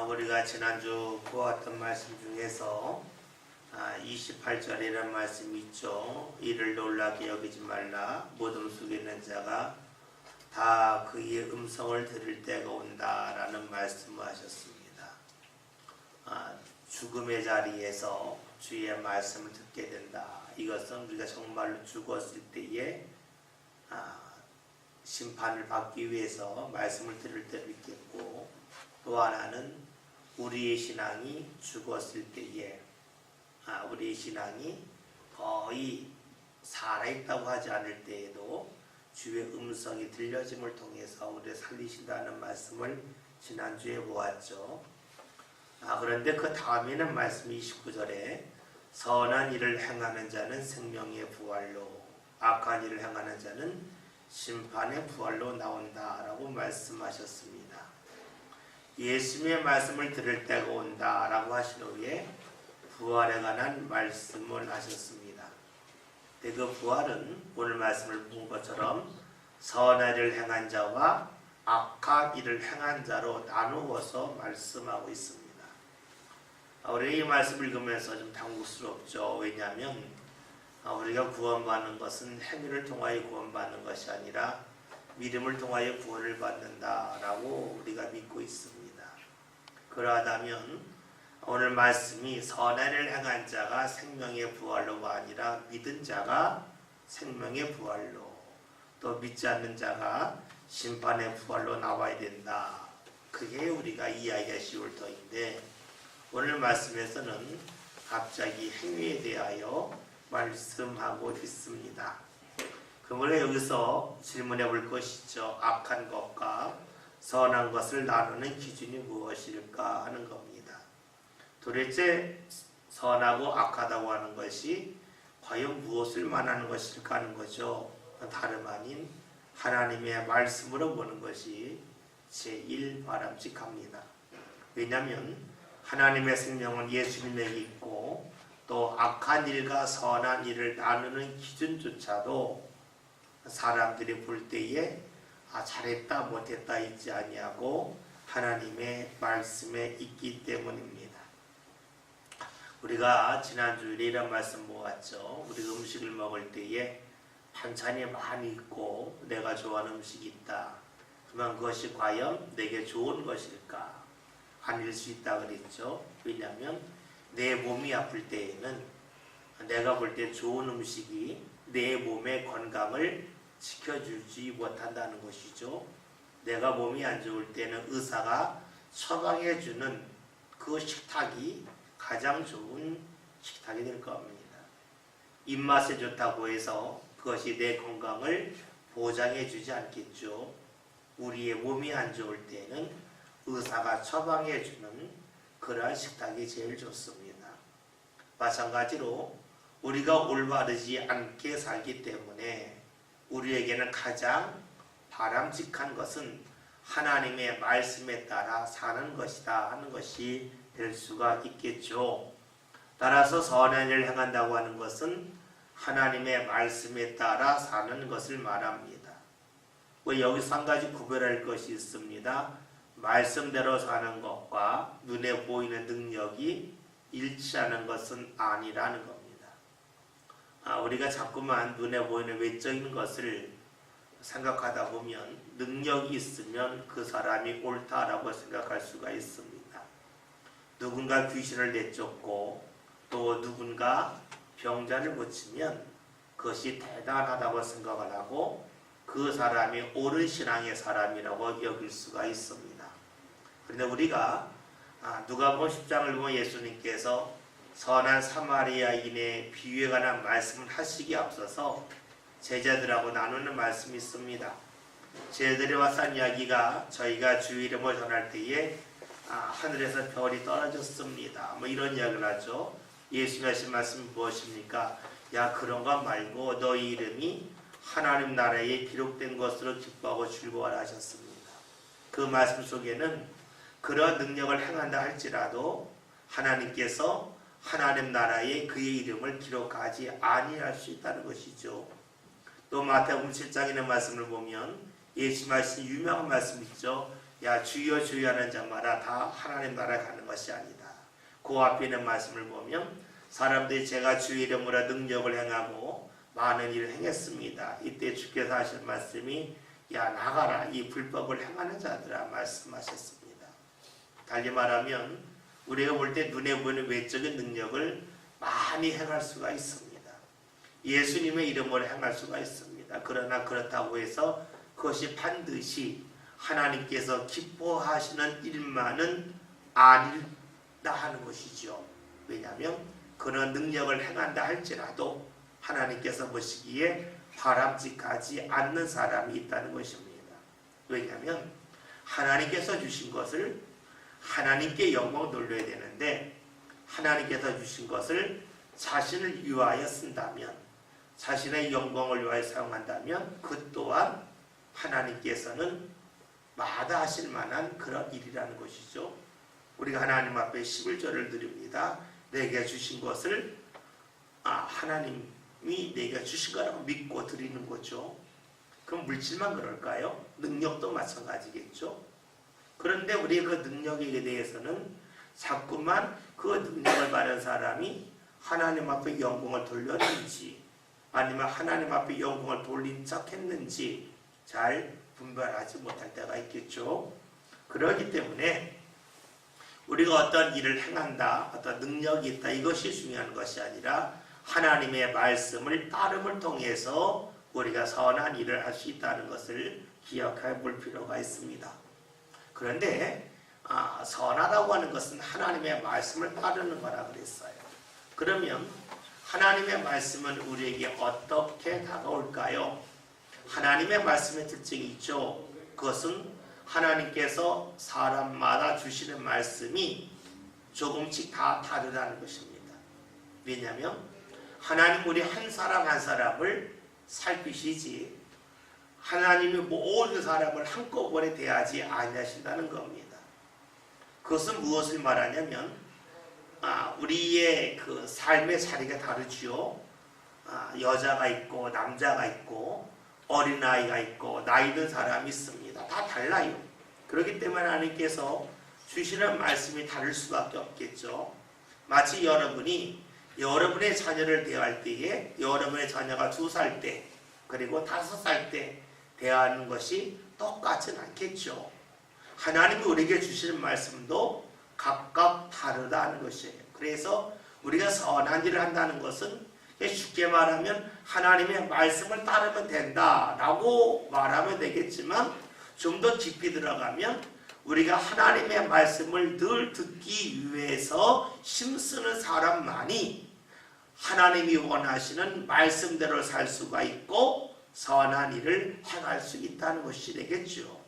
우리가 지난주 보았던 말씀 중에서 28절이라는 말씀이 있죠. 이를 놀라게 여기지 말라. 모든 속에 있는 자가 다 그의 음성을 들을 때가 온다라는 말씀을 하셨습니다. 죽음의 자리에서 주의 말씀을 듣게 된다. 이것은 우리가 정말로 죽었을 때에 심판을 받기 위해서 말씀을 들을 때도 있겠고, 또 하나는 우리의 신앙이 죽었을 때에 우리의 신앙이 거의 살아있다고 하지 않을 때에도 주의 음성이 들려짐을 통해서 우리를 살리신다는 말씀을 지난주에 보았죠. 그런데 그 다음에는 말씀 29절에 선한 일을 행하는 자는 생명의 부활로, 악한 일을 행하는 자는 심판의 부활로 나온다라고 말씀하셨습니다. 예수님의 말씀을 들을 때가 온다라고 하신 후에 부활에 관한 말씀을 하셨습니다. 그 부활은 오늘 말씀을 본 것처럼 선한 일을 행한 자와 악한 일을 행한 자로 나누어서 말씀하고 있습니다. 우리가 이 말씀을 읽으면서 좀 당혹스럽죠. 왜냐하면 우리가 구원받는 것은 행위를 통하여 구원받는 것이 아니라 믿음을 통하여 구원을 받는다라고 우리가 믿고 있습니다. 그러하다면 오늘 말씀이 선한 일을 행한 자가 생명의 부활로가 아니라 믿은 자가 생명의 부활로, 또 믿지 않는 자가 심판의 부활로 나와야 된다. 그게 우리가 이해하기가 쉬울 터인데, 오늘 말씀에서는 갑자기 행위에 대하여 말씀하고 있습니다. 그럼 우리가 여기서 질문해 볼 것이죠. 악한 것과 선한 것을 나누는 기준이 무엇일까 하는 겁니다. 도대체 선하고 악하다고 하는 것이 과연 무엇을 말하는 것일까 하는 거죠. 다름 아닌 하나님의 말씀으로 보는 것이 제일 바람직합니다. 왜냐하면 하나님의 생명은 예수님에게 있고, 또 악한 일과 선한 일을 나누는 기준조차도 사람들이 볼 때에 잘했다 못했다 있지 아니하고 하나님의 말씀에 있기 때문입니다. 우리가 지난주에 이런 말씀 모았죠. 우리가 음식을 먹을 때에 반찬이 많이 있고 내가 좋아하는 음식이 있다. 그러면 그것이 과연 내게 좋은 것일까? 아닐 수 있다 그랬죠. 왜냐하면 내 몸이 아플 때에는 내가 볼 때 좋은 음식이 내 몸의 건강을 지켜주지 못한다는 것이죠. 내가 몸이 안 좋을 때는 의사가 처방해주는 그 식탁이 가장 좋은 식탁이 될 겁니다. 입맛에 좋다고 해서 그것이 내 건강을 보장해주지 않겠죠. 우리의 몸이 안 좋을 때는 의사가 처방해주는 그러한 식탁이 제일 좋습니다. 마찬가지로 우리가 올바르지 않게 살기 때문에 우리에게는 가장 바람직한 것은 하나님의 말씀에 따라 사는 것이다 하는 것이 될 수가 있겠죠. 따라서 선한 일을 행한다고 하는 것은 하나님의 말씀에 따라 사는 것을 말합니다. 여기서 한 가지 구별할 것이 있습니다. 말씀대로 사는 것과 눈에 보이는 능력이 일치하는 것은 아니라는 겁니다. 우리가 자꾸만 눈에 보이는 외적인 것을 생각하다 보면 능력이 있으면 그 사람이 옳다라고 생각할 수가 있습니다. 누군가 귀신을 내쫓고 또 누군가 병자를 고치면 그것이 대단하다고 생각을 하고 그 사람이 옳은 신앙의 사람이라고 여길 수가 있습니다. 그런데 우리가 누가복음 10장을 보면 예수님께서 선한 사마리아인의 비유에 관한 말씀을 하시기에 앞서서 제자들하고 나누는 말씀이 있습니다. 제자들이 와서 한 이야기가 저희가 주의 이름을 전할 때에 하늘에서 별이 떨어졌습니다. 이런 이야기를 하죠. 예수님이 하신 말씀이 무엇입니까? 야, 그런 거 말고 너희 이름이 하나님 나라에 기록된 것으로 기뻐하고 즐거워하라 하셨습니다. 그 말씀 속에는 그런 능력을 행한다 할지라도 하나님께서 하나님 나라에 그의 이름을 기록하지 아니할 수 있다는 것이죠. 또 마태복음 7장에 있는 말씀을 보면 예수님 하신 유명한 말씀 있죠. 야 주여 주여 하는 자마다 다 하나님 나라에 가는 것이 아니다. 그 앞에 있는 말씀을 보면 사람들이 제가 주의 이름으로 능력을 행하고 많은 일을 행했습니다. 이때 주께서 하신 말씀이 야 나가라 이 불법을 행하는 자들아 말씀하셨습니다. 달리 말하면 우리가 볼 때 눈에 보이는 외적인 능력을 많이 행할 수가 있습니다. 예수님의 이름으로 행할 수가 있습니다. 그러나 그렇다고 해서 그것이 반드시 하나님께서 기뻐하시는 일만은 아니다 하는 것이죠. 왜냐하면 그런 능력을 행한다 할지라도 하나님께서 보시기에 바람직하지 않는 사람이 있다는 것입니다. 왜냐하면 하나님께서 주신 것을 하나님께 영광 돌려야 되는데 하나님께서 주신 것을 자신을 위하여 쓴다면 자신의 영광을 위하여 사용한다면 그 또한 하나님께서는 마다하실 만한 그런 일이라는 것이죠. 우리가 하나님 앞에 11절을 드립니다. 내게 주신 것을 하나님이 내게 주신 거라고 믿고 드리는 거죠. 그럼 물질만 그럴까요? 능력도 마찬가지겠죠. 그런데 우리의 그 능력에 대해서는 자꾸만 그 능력을 받은 사람이 하나님 앞에 영광을 돌렸는지 아니면 하나님 앞에 영광을 돌린 척 했는지 잘 분별하지 못할 때가 있겠죠. 그렇기 때문에 우리가 어떤 일을 행한다, 어떤 능력이 있다 이것이 중요한 것이 아니라 하나님의 말씀을 따름을 통해서 우리가 선한 일을 할 수 있다는 것을 기억해 볼 필요가 있습니다. 그런데 선하다고 하는 것은 하나님의 말씀을 따르는 거라 그랬어요. 그러면 하나님의 말씀은 우리에게 어떻게 다가올까요? 하나님의 말씀의 특징이 있죠. 그것은 하나님께서 사람마다 주시는 말씀이 조금씩 다 다르다는 것입니다. 왜냐하면 하나님 우리 한 사람 한 사람을 살피시지 하나님이 모든 사람을 한꺼번에 대하지 아니하신다는 겁니다. 그것은 무엇을 말하냐면 우리의 그 삶의 자리가 다르지요. 여자가 있고 남자가 있고 어린아이가 있고 나이 든 사람이 있습니다. 다 달라요. 그렇기 때문에 하나님께서 주시는 말씀이 다를 수밖에 없겠죠. 마치 여러분이 여러분의 자녀를 대할 때에 여러분의 자녀가 2살 때 그리고 5살 때 대하는 것이 똑같진 않겠죠. 하나님이 우리에게 주시는 말씀도 각각 다르다는 것이에요. 그래서 우리가 선한 일을 한다는 것은 쉽게 말하면 하나님의 말씀을 따르면 된다라고 말하면 되겠지만 좀 더 깊이 들어가면 우리가 하나님의 말씀을 늘 듣기 위해서 힘쓰는 사람만이 하나님이 원하시는 말씀대로 살 수가 있고 선한 일을 행할 수 있다는 것이 되겠죠.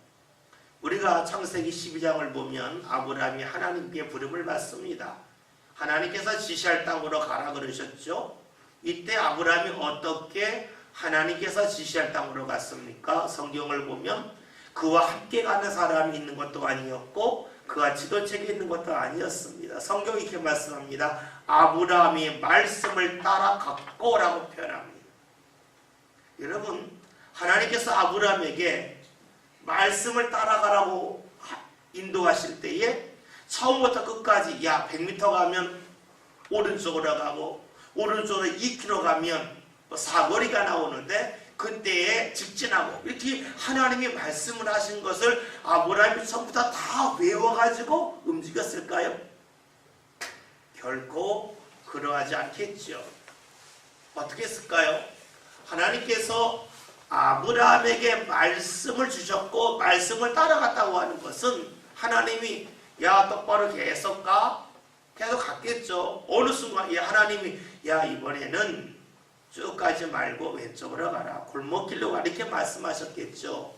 우리가 창세기 12장을 보면 아브라함이 하나님께 부름을 받습니다. 하나님께서 지시할 땅으로 가라 그러셨죠. 이때 아브라함이 어떻게 하나님께서 지시할 땅으로 갔습니까? 성경을 보면 그와 함께 가는 사람이 있는 것도 아니었고 그가 지도책에 있는 것도 아니었습니다. 성경이 이렇게 말씀합니다. 아브라함이 말씀을 따라갔고 라고 표현합니다. 여러분 하나님께서 아브라함에게 말씀을 따라가라고 인도하실 때에 처음부터 끝까지 100m 가면 오른쪽으로 가고 오른쪽으로 2km 가면 사거리가 나오는데 그때에 직진하고 이렇게 하나님이 말씀을 하신 것을 아브라함이 처음부터 다 외워가지고 움직였을까요? 결코 그러하지 않겠죠. 어떻게 했을까요? 하나님께서 아브라함에게 말씀을 주셨고 말씀을 따라갔다고 하는 것은 하나님이 똑바로 계속 가? 계속 갔겠죠. 어느 순간 하나님이 이번에는 쭉 가지 말고 왼쪽으로 가라. 골목길로 가라. 이렇게 말씀하셨겠죠.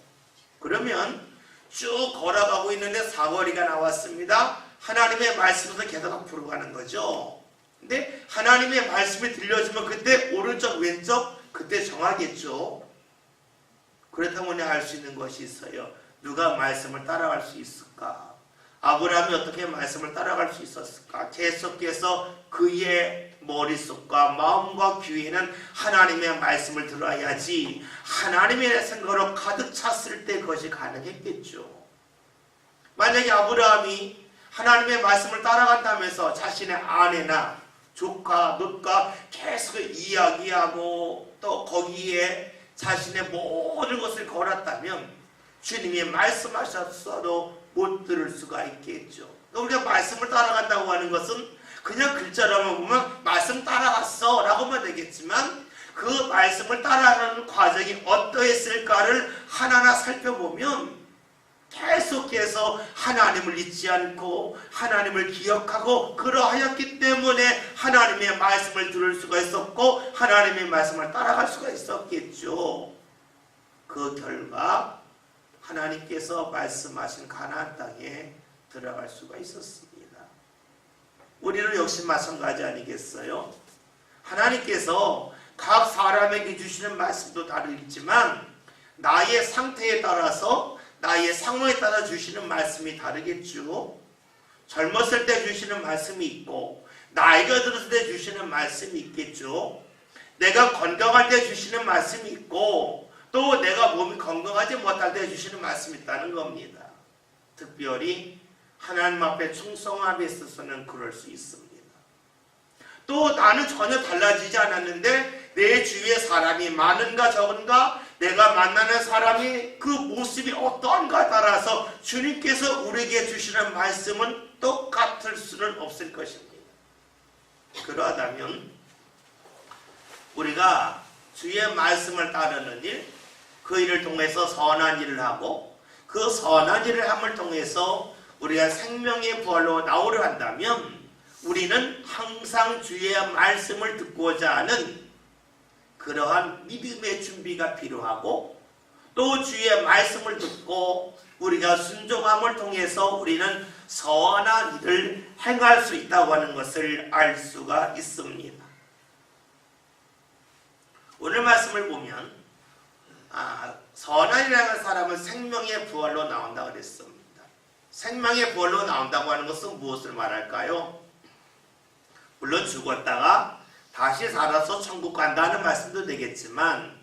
그러면 쭉 걸어가고 있는데 사거리가 나왔습니다. 하나님의 말씀에서 계속 앞으로 가는 거죠. 근데 하나님의 말씀이 들려주면 그때 오른쪽 왼쪽 그때 정하겠죠. 그렇다면 할 수 있는 것이 있어요. 누가 말씀을 따라갈 수 있을까? 아브라함이 어떻게 말씀을 따라갈 수 있었을까? 계속해서 그의 머릿속과 마음과 귀에는 하나님의 말씀을 들어야지 하나님의 생각으로 가득 찼을 때 그것이 가능했겠죠. 만약에 아브라함이 하나님의 말씀을 따라간다면서 자신의 아내나 조카, 놋과 계속 이야기하고 또 거기에 자신의 모든 것을 걸었다면 주님이 말씀하셨어도 못 들을 수가 있겠죠. 우리가 말씀을 따라간다고 하는 것은 그냥 글자로만 보면 말씀 따라갔어 라고만 되겠지만 그 말씀을 따라가는 과정이 어떠했을까를 하나하나 살펴보면 계속해서 하나님을 잊지 않고 하나님을 기억하고 그러하였기 때문에 하나님의 말씀을 들을 수가 있었고 하나님의 말씀을 따라갈 수가 있었겠죠. 그 결과 하나님께서 말씀하신 가나안 땅에 들어갈 수가 있었습니다. 우리는 역시 마찬가지 아니겠어요? 하나님께서 각 사람에게 주시는 말씀도 다르겠지만 나의 상태에 따라서 나의 상황에 따라 주시는 말씀이 다르겠죠. 젊었을 때 주시는 말씀이 있고 나이가 들었을 때 주시는 말씀이 있겠죠. 내가 건강할 때 주시는 말씀이 있고 또 내가 몸이 건강하지 못할 때 주시는 말씀이 있다는 겁니다. 특별히 하나님 앞에 충성함에 있어서는 그럴 수 있습니다. 또 나는 전혀 달라지지 않았는데 내 주위에 사람이 많은가 적은가 내가 만나는 사람이 그 모습이 어떠한가 따라서 주님께서 우리에게 주시는 말씀은 똑같을 수는 없을 것입니다. 그러하다면 우리가 주의 말씀을 따르는 일, 그 일을 통해서 선한 일을 하고 그 선한 일을 함을 통해서 우리가 생명의 부활로 나오려 한다면 우리는 항상 주의 말씀을 듣고자 하는 그러한 믿음의 준비가 필요하고 또 주의 말씀을 듣고 우리가 순종함을 통해서 우리는 선한 일을 행할 수 있다고 하는 것을 알 수가 있습니다. 오늘 말씀을 보면 선한 일을 하는 사람은 생명의 부활로 나온다고 그랬습니다. 생명의 부활로 나온다고 하는 것은 무엇을 말할까요? 물론 죽었다가 다시 살아서 천국 간다는 말씀도 되겠지만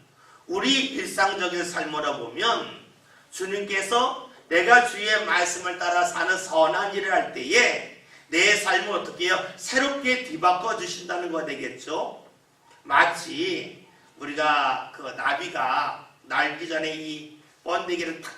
우리 일상적인 삶으로 보면 주님께서 내가 주의 말씀을 따라 사는 선한 일을 할 때에 내 삶을 어떻게 해요? 새롭게 뒤바꿔 주신다는 거 되겠죠. 마치 우리가 그 나비가 날기 전에 이 번데기를 탁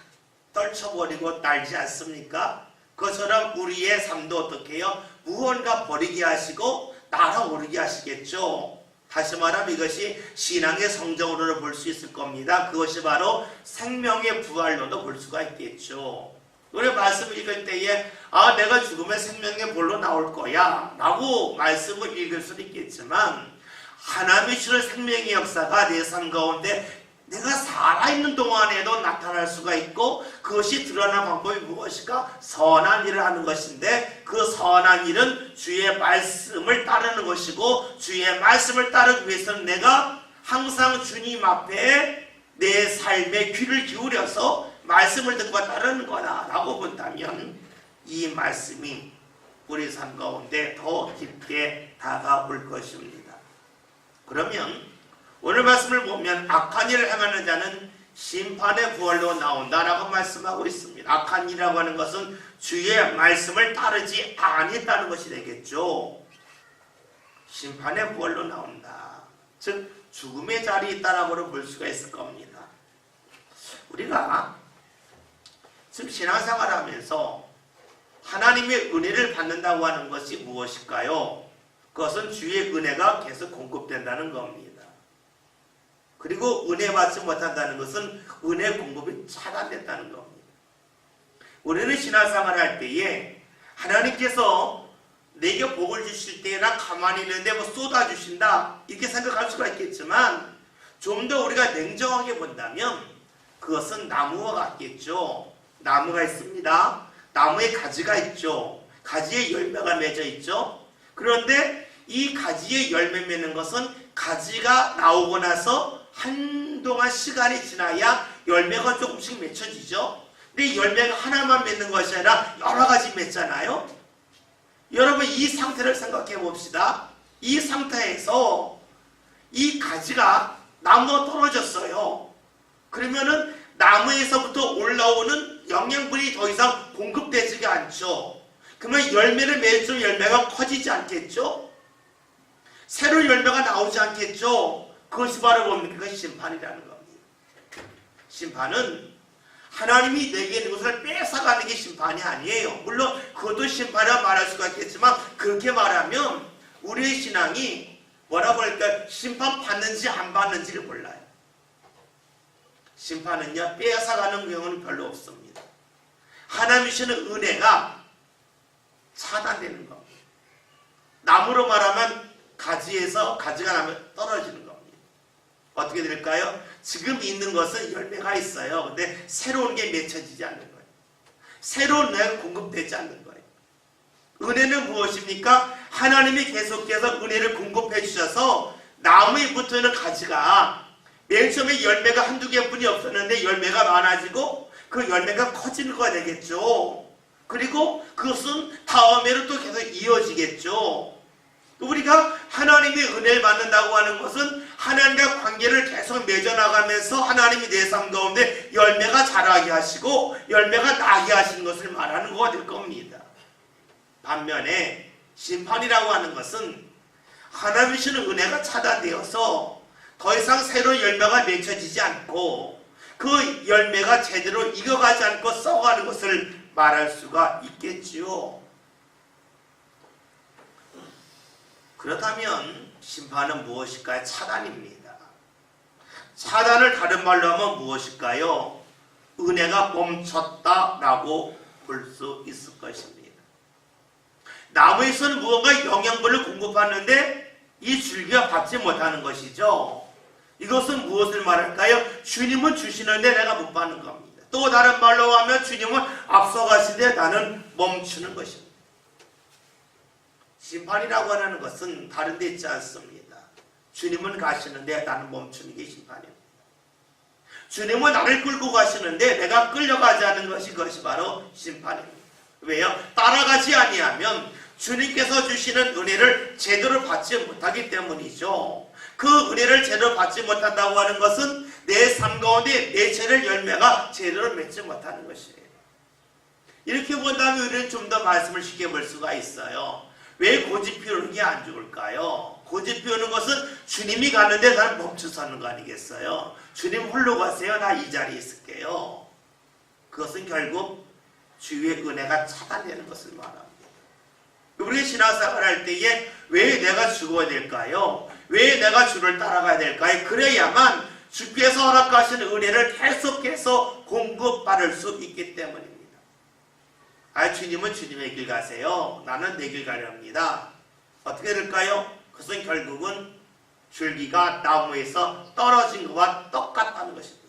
떨쳐버리고 날지 않습니까? 그것처럼 우리의 삶도 어떻게 해요? 무언가 버리게 하시고 날아오르게 하시겠죠. 다시 말하면 이것이 신앙의 성적으로 볼 수 있을 겁니다. 그것이 바로 생명의 부활로도 볼 수가 있겠죠. 우리 말씀을 읽을 때에 내가 죽으면 생명의 부활로 나올 거야 라고 말씀을 읽을 수도 있겠지만 하나님이 주는 생명의 역사가 내 삶 가운데 내가 살아있는 동안에도 나타날 수가 있고 그것이 드러나는 방법이 무엇일까? 선한 일을 하는 것인데 그 선한 일은 주의 말씀을 따르는 것이고 주의 말씀을 따르기 위해서는 내가 항상 주님 앞에 내 삶의 귀를 기울여서 말씀을 듣고 따르는 거다라고 본다면 이 말씀이 우리 삶 가운데 더 깊게 다가올 것입니다. 그러면 오늘 말씀을 보면 악한 일을 행하는 자는 심판의 부활로 나온다라고 말씀하고 있습니다. 악한 일이라고 하는 것은 주의 말씀을 따르지 아니했다는 것이 되겠죠. 심판의 부활로 나온다. 즉 죽음의 자리에 있다라고 볼 수가 있을 겁니다. 우리가 지금 신앙생활을 하면서 하나님의 은혜를 받는다고 하는 것이 무엇일까요? 그것은 주의 은혜가 계속 공급된다는 겁니다. 그리고 은혜 받지 못한다는 것은 은혜 공급이 차단됐다는 겁니다. 우리는 신앙생활을 할 때에 하나님께서 내게 복을 주실 때 나 가만히 있는데 뭐 쏟아주신다 이렇게 생각할 수가 있겠지만 좀 더 우리가 냉정하게 본다면 그것은 나무와 같겠죠. 나무가 있습니다. 나무에 가지가 있죠. 가지에 열매가 맺어 있죠. 그런데 이 가지에 열매 맺는 것은 가지가 나오고 나서 한동안 시간이 지나야 열매가 조금씩 맺혀지죠. 근데 열매가 하나만 맺는 것이 아니라 여러 가지 맺잖아요. 여러분 이 상태를 생각해 봅시다. 이 상태에서 이 가지가 나무가 떨어졌어요. 그러면은 나무에서부터 올라오는 영양분이 더 이상 공급되지가 않죠. 그러면 열매를 맺을 열매가 커지지 않겠죠? 새로운 열매가 나오지 않겠죠? 그것이 바로 뭡니까? 그것이 심판이라는 겁니다. 심판은 하나님이 내게 있는 것을 뺏어가는 게 심판이 아니에요. 물론 그것도 심판이라고 말할 수가 있겠지만 그렇게 말하면 우리의 신앙이 뭐라고 할까? 심판 받는지 안 받는지를 몰라요. 심판은요, 뺏어가는 경우는 별로 없습니다. 하나님이 주시는 은혜가 차단되는 겁니다. 나무로 말하면 가지에서 가지가 나면 떨어지는 겁니다. 어떻게 될까요? 지금 있는 것은 열매가 있어요. 근데 새로운 게 맺혀지지 않는 거예요. 새로운 은혜가 공급되지 않는 거예요. 은혜는 무엇입니까? 하나님이 계속해서 은혜를 공급해 주셔서 나무에 붙어있는 가지가 맨 처음에 열매가 한두 개뿐이 없었는데 열매가 많아지고 그 열매가 커지는 거가 되겠죠. 그리고 그것은 다음에는 또 계속 이어지겠죠. 우리가 하나님의 은혜를 받는다고 하는 것은 하나님과 관계를 계속 맺어나가면서 하나님이 내 삶 가운데 열매가 자라게 하시고 열매가 나게 하시는 것을 말하는 거가 될 겁니다. 반면에 심판이라고 하는 것은 하나님이 주시는 은혜가 차단되어서 더 이상 새로운 열매가 맺혀지지 않고 그 열매가 제대로 익어가지 않고 썩어가는 것을 말할 수가 있겠지요. 그렇다면 심판은 무엇일까요? 차단입니다. 차단을 다른 말로 하면 무엇일까요? 은혜가 멈췄다라고 볼 수 있을 것입니다. 나무에서는 무언가 영양분을 공급하는데 이 줄기가 받지 못하는 것이죠. 이것은 무엇을 말할까요? 주님은 주시는데 내가 못 받는 겁니다. 또 다른 말로 하면 주님은 앞서가시되 나는 멈추는 것입니다. 심판이라고 하는 것은 다른 데 있지 않습니다. 주님은 가시는데 나는 멈추는 게 심판입니다. 주님은 나를 끌고 가시는데 내가 끌려가지 않는 것이 그것이 바로 심판입니다. 왜요? 따라가지 아니하면 주님께서 주시는 은혜를 제대로 받지 못하기 때문이죠. 그 은혜를 제대로 받지 못한다고 하는 것은 내 삶 가운데 맺혀낼 열매가 제대로 맺지 못하는 것이에요. 이렇게 본다면 우리는 좀 더 말씀을 쉽게 볼 수가 있어요. 왜 고집 피우는 게 안 좋을까요? 고집 피우는 것은 주님이 가는데 난 멈춰서는 거 아니겠어요? 주님 홀로 가세요. 나 이 자리에 있을게요. 그것은 결국 주의 은혜가 차단되는 것을 말합니다. 우리 신앙생활 할 때에 왜 내가 죽어야 될까요? 왜 내가 주를 따라가야 될까요? 그래야만 주께서 허락하신 은혜를 계속해서 공급받을 수 있기 때문입니다. 주님은 주님의 길 가세요. 나는 내 길 가렵니다. 어떻게 될까요? 그것은 결국은 줄기가 나무에서 떨어진 것과 똑같다는 것입니다.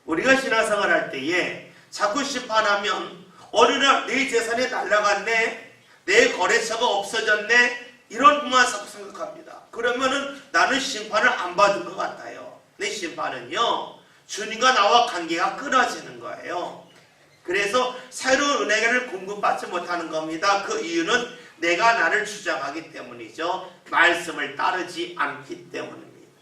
우리가 신앙생활 할 때에 자꾸 심판하면 어느 날 내 재산이 날아갔네, 내 거래처가 없어졌네, 이런 것만 생각합니다. 그러면은 나는 심판을 안 받은 것 같아요. 내 심판은요, 주님과 나와 관계가 끊어지는 거예요. 그래서 새로운 은혜를 공급받지 못하는 겁니다. 그 이유는 내가 나를 주장하기 때문이죠. 말씀을 따르지 않기 때문입니다.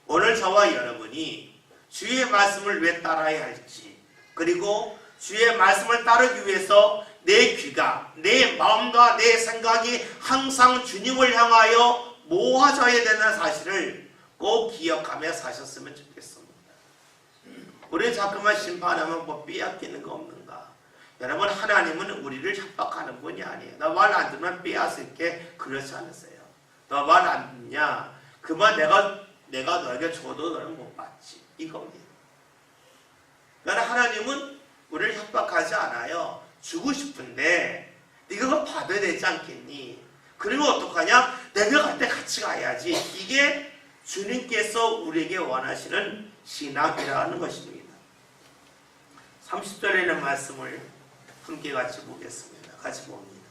오늘 저와 여러분이 주의 말씀을 왜 따라야 할지, 그리고 주의 말씀을 따르기 위해서 내 귀가, 내 마음과 내 생각이 항상 주님을 향하여 모아져야 되는 사실을 꼭 기억하며 사셨으면 좋겠습니다. 우리 자꾸만 심판하면 뭐 빼앗기는 거 없는가? 여러분, 하나님은 우리를 협박하는 분이 아니에요. 너 말 안 듣면 빼앗을게, 그렇지 않으세요. 너 말 안 듣냐? 그만 내가 너에게 줘도 너는 못 받지, 이겁니다. 그러니까 하나님은 우리를 협박하지 않아요. 주고 싶은데 네가 그거 받아야 되지 않겠니? 그러면 어떡하냐? 내가 갈 때 같이 가야지. 이게 주님께서 우리에게 원하시는 신앙이라는 것입니다. 30절에 있는 말씀을 함께 같이 보겠습니다. 같이 봅니다.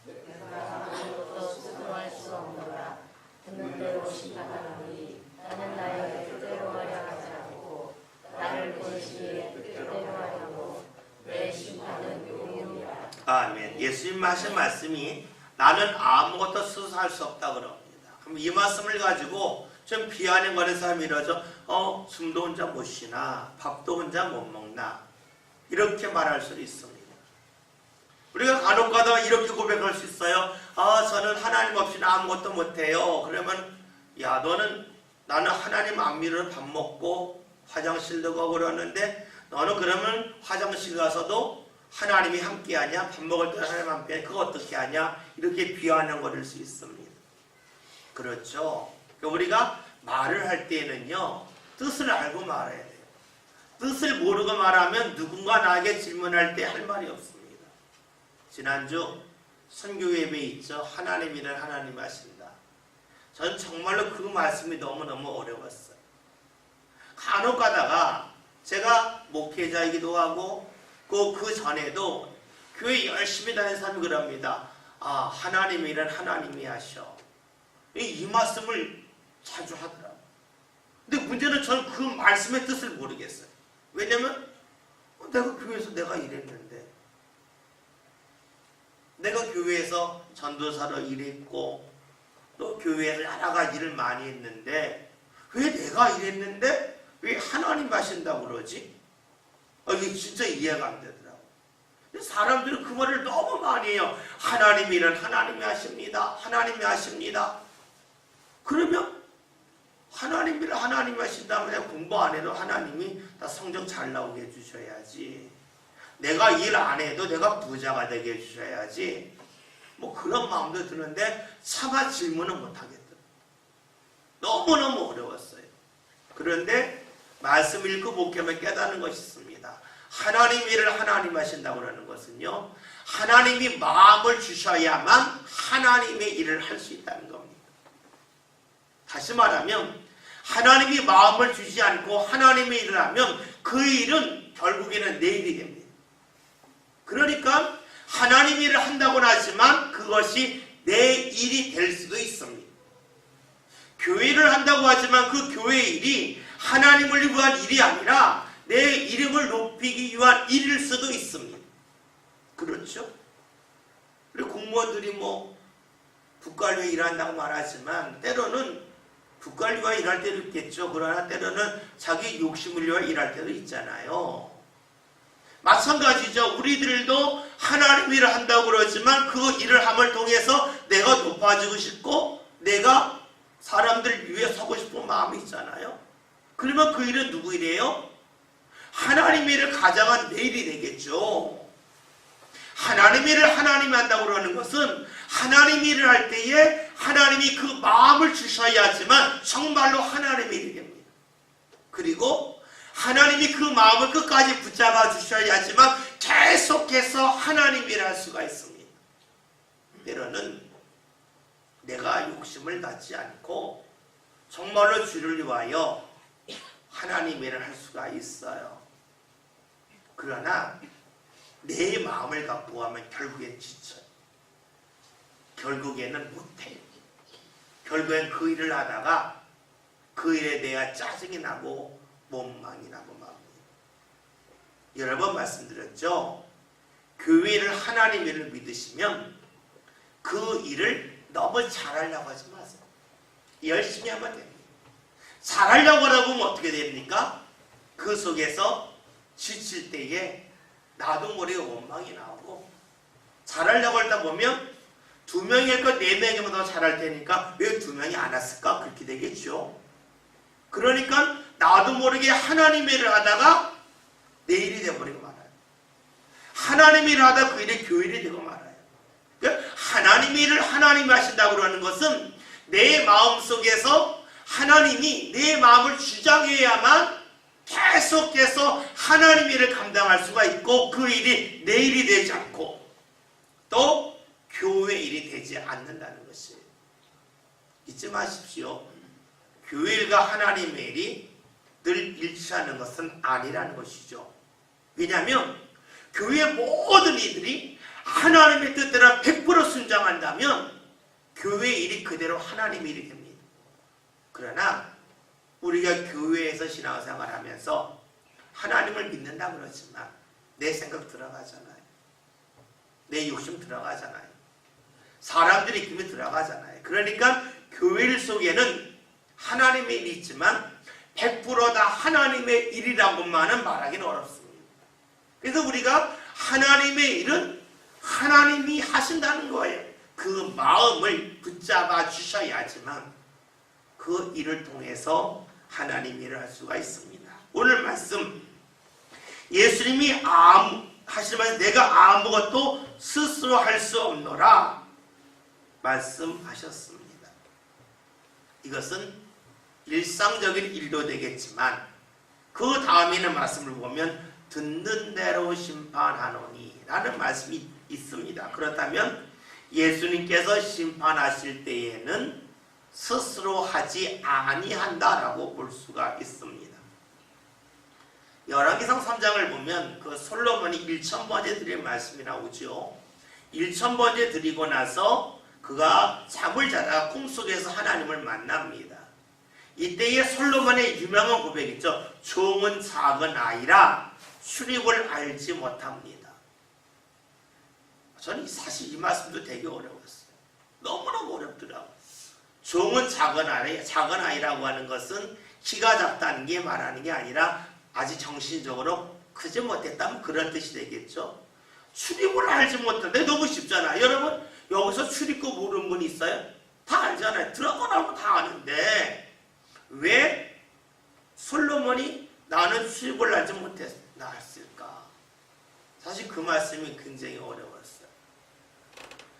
내가 아무것도 수동할 수 없노라. 듣는 대로 심판하노니 나는 나의 뜻대로 하려 하지 않고 나를 보내신 이의 뜻대로 하려고 내 심판은 용이라. 아멘. 예수님 하신 말씀이 나는 아무것도 스스로 할 수 없다 그럽니다. 그럼 이 말씀을 가지고 좀 비아냥거리는 사람이 이러죠. 숨도 혼자 못 쉬나 밥도 혼자 못 먹나 이렇게 말할 수 있습니다. 우리가 간혹가다 이렇게 고백할 수 있어요. 저는 하나님 없이는 아무것도 못해요. 그러면 야 나는 하나님 안 믿으러 밥 먹고 화장실도 가고 그러는데 너는 그러면 화장실 가서도 하나님이 함께하냐? 밥 먹을 때 하나님 함께하냐? 그거 어떻게 하냐? 이렇게 비아냥거릴 수 있습니다. 그렇죠. 우리가 말을 할 때에는요 뜻을 알고 말해야 돼요. 뜻을 모르고 말하면 누군가 나에게 질문할 때 할 말이 없습니다. 지난주 선교 예배 있죠. 하나님이란 하나님 하신다. 전 정말로 그 말씀이 너무너무 어려웠어요. 간혹 가다가 제가 목회자이기도 하고 그 전에도 교회 열심히 다니는 사람이 그럽니다. 하나님이란 하나님이 하셔. 이 말씀을 자주 하더라고요. 근데 문제는 저는 그 말씀의 뜻을 모르겠어요. 왜냐면 내가 교회에서 내가 일했는데 내가 교회에서 전도사로 일했고 또 교회에서 여러 가지 일을 많이 했는데 왜 내가 일했는데 왜 하나님 하신다고 그러지? 이게 진짜 이해가 안 되더라고. 사람들은 그 말을 너무 많이 해요. 하나님이란 하나님이 하십니다. 하나님이 하십니다. 그러면 하나님이란 하나님이 하신다면 내가 공부 안 해도 하나님이 다 성적 잘 나오게 해주셔야지. 내가 일 안 해도 내가 부자가 되게 해주셔야지. 뭐 그런 마음도 드는데 차마 질문은 못하겠더라고요. 너무너무 어려웠어요. 그런데 말씀 읽고 목회하면 깨닫는 것이 있습니다. 하나님 일을 하나님 하신다고 하는 것은요. 하나님이 마음을 주셔야만 하나님의 일을 할 수 있다는 겁니다. 다시 말하면 하나님이 마음을 주지 않고 하나님의 일을 하면 그 일은 결국에는 내 일이 됩니다. 그러니까 하나님 일을 한다고는 하지만 그것이 내 일이 될 수도 있습니다. 교회를 한다고 하지만 그 교회의 일이 하나님을 위한 일이 아니라 내 이름을 높이기 위한 일일 수도 있습니다. 그렇죠? 그리고 공무원들이 국관리에 일한다고 말하지만 때로는 국관리와 일할 때도 있겠죠. 그러나 때로는 자기 욕심을 위해 일할 때도 있잖아요. 마찬가지죠. 우리들도 하나님 일을 한다고 그러지만 그 일을 함을 통해서 내가 높아지고 싶고 내가 사람들 위해 서고 싶은 마음이 있잖아요. 그러면 그 일은 누구 일이에요? 하나님의 일을 가장한 내 일이 되겠죠. 하나님의 일을 하나님이 한다고 그러는 것은 하나님의 일을 할 때에 하나님이 그 마음을 주셔야지만 정말로 하나님의 일이 됩니다. 그리고 하나님이 그 마음을 끝까지 붙잡아 주셔야지만 계속해서 하나님의 일을 할 수가 있습니다. 때로는 내가 욕심을 갖지 않고 정말로 주를 위하여 하나님의 일을 할 수가 있어요. 그러나 내 마음을 갖고 하면 결국엔 지쳐요. 결국에는 못해요. 결국엔 그 일을 하다가 그 일에 대해 짜증이 나고 원망이 나고 마음이. 여러 번 말씀드렸죠. 교회를 하나님 일을 믿으시면 그 일을 너무 잘하려고 하지 마세요. 열심히 하면 됩니다. 잘하려고 하면 어떻게 됩니까? 그 속에서 지칠 때에 나도 모르게 원망이 나오고 잘하려고 하다 보면 2명일 것 4명이면 더 잘할 테니까 왜 2명이 안 왔을까? 그렇게 되겠죠. 그러니까 나도 모르게 하나님의 일을 하다가 내 일이 되어버리고 말아요. 하나님의 일을 하다가 그 일이 교일이 되고 말아요. 그러니까 하나님의 일을 하나님이 하신다고 하는 것은 내 마음속에서 하나님이 내 마음을 주장해야만 계속해서 하나님의 일을 감당할 수가 있고 그 일이 내 일이 되지 않고 또 교회 일이 되지 않는다는 것이에요. 잊지 마십시오. 교회 일과 하나님의 일이 늘 일치하는 것은 아니라는 것이죠. 왜냐하면 교회의 모든 이들이 하나님의 뜻대로 100% 순종한다면 교회의 일이 그대로 하나님의 일이 됩니다. 그러나 우리가 교회에서 신앙생활 하면서 하나님을 믿는다고 그러지만 내 생각 들어가잖아요. 내 욕심 들어가잖아요. 사람들의 힘이 들어가잖아요. 그러니까 교회 속에는 하나님의 일이 있지만 100%다 하나님의 일이라고만은 말하기는 어렵습니다. 그래서 우리가 하나님의 일은 하나님이 하신다는 거예요. 그 마음을 붙잡아 주셔야지만 그 일을 통해서 하나님 일을 할 수가 있습니다. 오늘 말씀 예수님이 하시면서 내가 아무것도 스스로 할 수 없노라 말씀하셨습니다. 이것은 일상적인 일도 되겠지만 그 다음에 있는 말씀을 보면 듣는 대로 심판하노니 라는 말씀이 있습니다. 그렇다면 예수님께서 심판하실 때에는 스스로 하지 아니한다라고 볼 수가 있습니다. 열왕기상 3장을 보면 그 솔로몬이 1000번째 드린 말씀이 나오죠. 1000번째 드리고 나서 그가 잠을 자다가 꿈속에서 하나님을 만납니다. 이때에 솔로몬의 유명한 고백이 있죠. 종은 작은 아이라 출입을 알지 못합니다. 저는 사실 이 말씀도 되게 어려웠어요. 너무너무 어렵더라고요. 종은 작은 아이라고 하는 것은 키가 작다는 게 말하는 게 아니라 아직 정신적으로 크지 못했다면 그런 뜻이 되겠죠. 출입을 알지 못한데 너무 쉽잖아요. 여러분 여기서 출입구 모르는 분 있어요? 다 알잖아요. 들어가 나오면 다 아는데 왜 솔로몬이 나는 출입을 알지 못했을까? 사실 그 말씀이 굉장히 어려웠어요.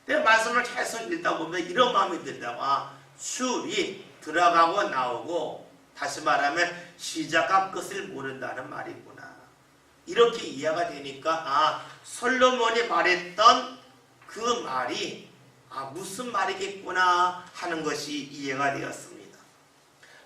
근데 말씀을 계속 읽다 보면 이런 마음이 들다가 출입 들어가고 나오고 다시 말하면 시작과 끝을 모른다는 말이구나. 이렇게 이해가 되니까 솔로몬이 말했던 그 말이 무슨 말이겠구나 하는 것이 이해가 되었습니다.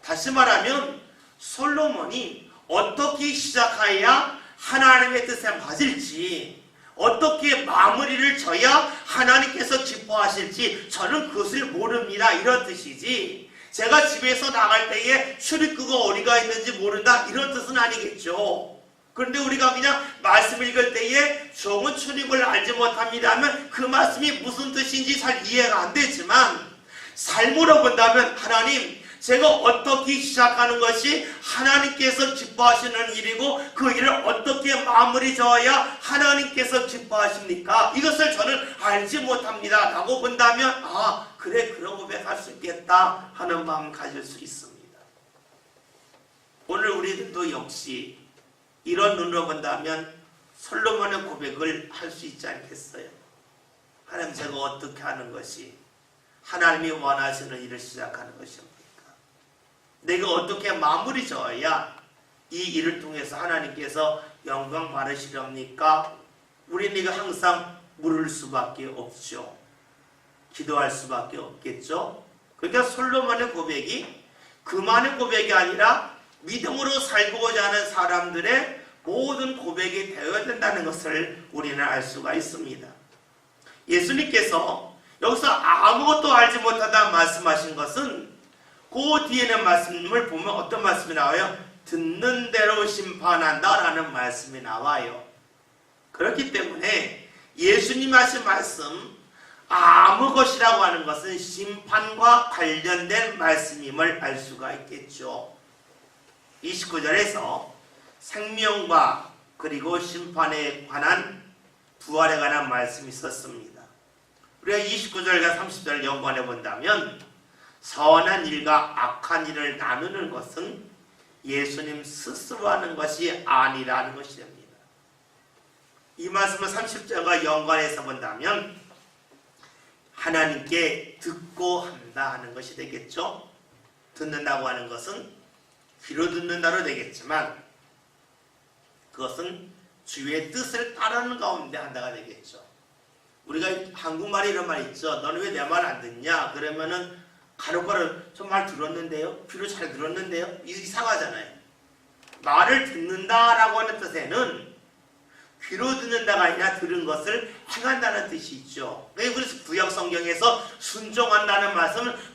다시 말하면 솔로몬이 어떻게 시작해야 하나님의 뜻에 맞을지 어떻게 마무리를 져야 하나님께서 기뻐하실지 저는 그것을 모릅니다. 이런 뜻이지 제가 집에서 나갈 때에 출입구가 어디가 있는지 모른다 이런 뜻은 아니겠죠. 그런데 우리가 그냥 말씀 읽을 때에 종은 출입을 알지 못합니다 하면 그 말씀이 무슨 뜻인지 잘 이해가 안 되지만 삶으로 본다면 하나님 제가 어떻게 시작하는 것이 하나님께서 기뻐하시는 일이고 그 일을 어떻게 마무리 져야 하나님께서 기뻐하십니까? 이것을 저는 알지 못합니다 라고 본다면 그래 그런 고백할 수 있겠다 하는 마음 가질 수 있습니다. 오늘 우리들도 역시 이런 눈으로 본다면 솔로몬의 고백을 할 수 있지 않겠어요? 하나님 제가 어떻게 하는 것이 하나님이 원하시는 일을 시작하는 것입니까? 내가 어떻게 마무리 져야 이 일을 통해서 하나님께서 영광 받으시렵니까? 우리는 이거 항상 물을 수밖에 없죠. 기도할 수밖에 없겠죠. 그러니까 솔로몬의 고백이 그만의 고백이 아니라 믿음으로 살고자 하는 사람들의 모든 고백이 되어야 된다는 것을 우리는 알 수가 있습니다. 예수님께서 여기서 아무것도 알지 못하다 말씀하신 것은 그 뒤에는 말씀을 보면 어떤 말씀이 나와요? 듣는 대로 심판한다 라는 말씀이 나와요. 그렇기 때문에 예수님 하신 말씀 아무 것이라고 하는 것은 심판과 관련된 말씀임을 알 수가 있겠죠. 29절에서 생명과 그리고 심판에 관한 부활에 관한 말씀이 있었습니다. 우리가 29절과 30절을 연관해 본다면 선한 일과 악한 일을 나누는 것은 예수님 스스로 하는 것이 아니라는 것이 됩니다. 이 말씀을 30절과 연관해서 본다면 하나님께 듣고 한다 하는 것이 되겠죠. 듣는다고 하는 것은 귀로 듣는다로 되겠지만 그것은 주의 뜻을 따르는 가운데 한다가 되겠죠. 우리가 한국말에 이런 말이 있죠. 너는 왜 내 말 안 듣냐? 그러면은 간혹가다 저 말 들었는데요. 귀로 잘 들었는데요. 이상하잖아요. 말을 듣는다라고 하는 뜻에는 귀로 듣는다가 아니라 들은 것을 행한다는 뜻이 있죠. 그래서 구약 성경에서 순종한다는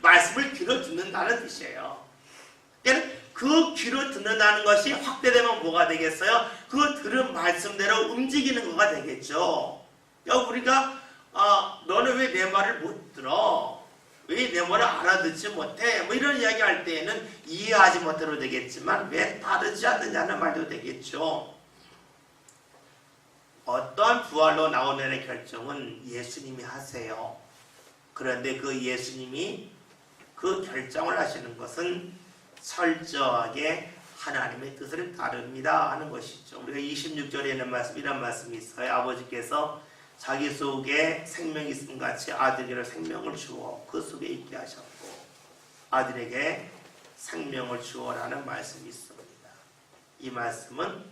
말씀을 귀로 듣는다는 뜻이에요. 그 귀로 듣는다는 것이 확대되면 뭐가 되겠어요? 그 들은 말씀대로 움직이는 거가 되겠죠. 우리가 너는 왜 내 말을 못 들어? 왜 내 말을 알아듣지 못해? 뭐 이런 이야기 할 때에는 이해하지 못해도 되겠지만 왜 따르지 않느냐는 말도 되겠죠. 어떠한 부활로 나오느냐의 결정은 예수님이 하세요. 그런데 그 예수님이 그 결정을 하시는 것은 철저하게 하나님의 뜻을 따릅니다 하는 것이죠. 우리가 26절에는 이런 말씀이 있어요. 아버지께서 자기 속에 생명이 있음 같이 아들에게 생명을 주어 그 속에 있게 하셨고 아들에게 생명을 주어라는 말씀이 있습니다. 이 말씀은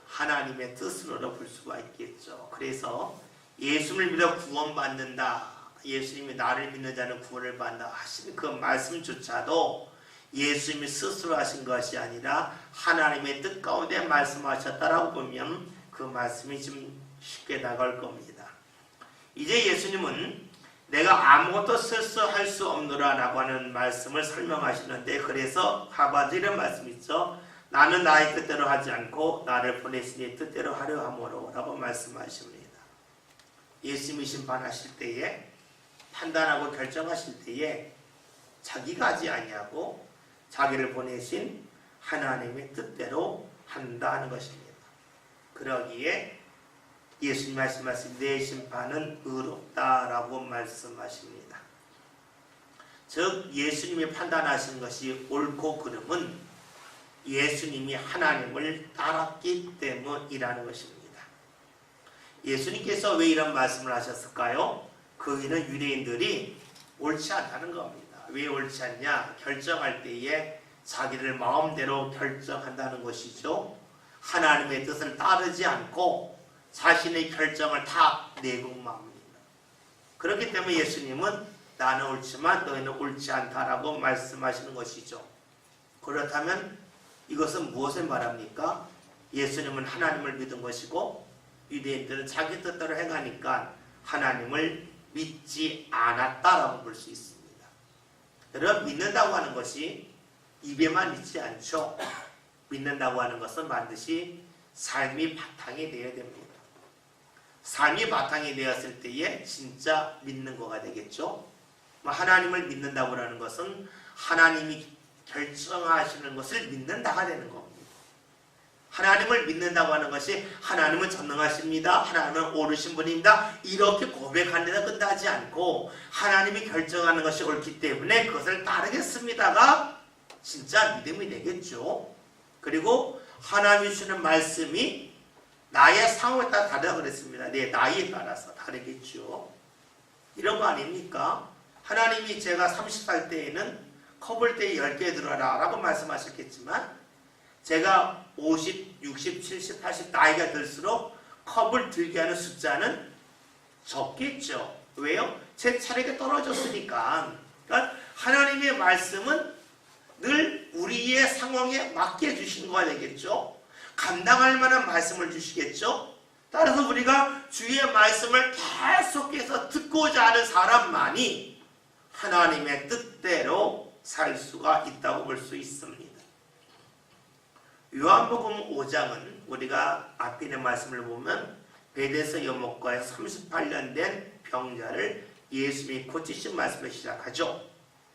하나님의 뜻으로 볼 수가 있겠죠. 그래서 예수를 믿어 구원받는다, 예수님이 나를 믿는 자는 구원을 받는다 하시는 그 말씀조차도 예수님이 스스로 하신 것이 아니라 하나님의 뜻 가운데 말씀하셨다라고 보면 그 말씀이 좀 쉽게 다가올 겁니다. 이제 예수님은 내가 아무것도 스스로 할 수 없노라 라고 하는 말씀을 설명하시는데, 그래서 하바드 이런 말씀이 있죠. 나는 나의 뜻대로 하지 않고 나를 보내신 이 뜻대로 하려 함으로 라고 말씀하십니다. 예수님이 심판하실 때에, 판단하고 결정하실 때에 자기가 하지 아니하고 자기를 보내신 하나님의 뜻대로 한다는 것입니다. 그러기에 예수님 말씀하신 내 심판은 의롭다라고 말씀하십니다. 즉 예수님이 판단하신 것이 옳고 그름은 예수님이 하나님을 따랐기 때문이라는 것입니다. 예수님께서 왜 이런 말씀을 하셨을까요? 그 일은 유대인들이 옳지 않다는 겁니다. 왜 옳지 않냐? 결정할 때에 자기를 마음대로 결정한다는 것이죠. 하나님의 뜻을 따르지 않고 자신의 결정을 다 내공합니다. 그렇기 때문에 예수님은 나는 옳지만 너희는 옳지 않다라고 말씀하시는 것이죠. 그렇다면 이것은 무엇을 말합니까? 예수님은 하나님을 믿은 것이고 유대인들은 자기 뜻대로 행하니까 하나님을 믿지 않았다라고 볼 수 있습니다. 여러분, 믿는다고 하는 것이 입에만 있지 않죠. 믿는다고 하는 것은 반드시 삶이 바탕이 되어야 됩니다. 삶이 바탕이 되었을 때에 진짜 믿는 거가 되겠죠. 하나님을 믿는다고 하는 것은 하나님이 결정하시는 것을 믿는다가 되는 겁니다. 하나님을 믿는다고 하는 것이 하나님은 전능하십니다, 하나님은 옳으신 분입니다, 이렇게 고백하는 데서 끝나지 않고 하나님이 결정하는 것이 옳기 때문에 그것을 따르겠습니다가 진짜 믿음이 되겠죠. 그리고 하나님이 주시는 말씀이 나의 상황에 따라 다르다 그랬습니다. 내 나이에 따라서 다르겠죠. 이런 거 아닙니까? 하나님이 제가 30살 때에는 컵을 때에 10개 들어라 라고 말씀하셨겠지만 제가 50, 60, 70, 80 나이가 들수록 컵을 들게 하는 숫자는 적겠죠. 왜요? 제 차례가 떨어졌으니까. 그러니까 하나님의 말씀은 늘 우리의 상황에 맞게 주신 거가 되겠죠. 감당할 만한 말씀을 주시겠죠. 따라서 우리가 주의 말씀을 계속해서 듣고자 하는 사람만이 하나님의 뜻대로 살 수가 있다고 볼 수 있습니다. 요한복음 5장은 우리가 앞에 있는 말씀을 보면 베데스다 여목과에서 38년 된 병자를 예수님이 고치신 말씀을 시작하죠.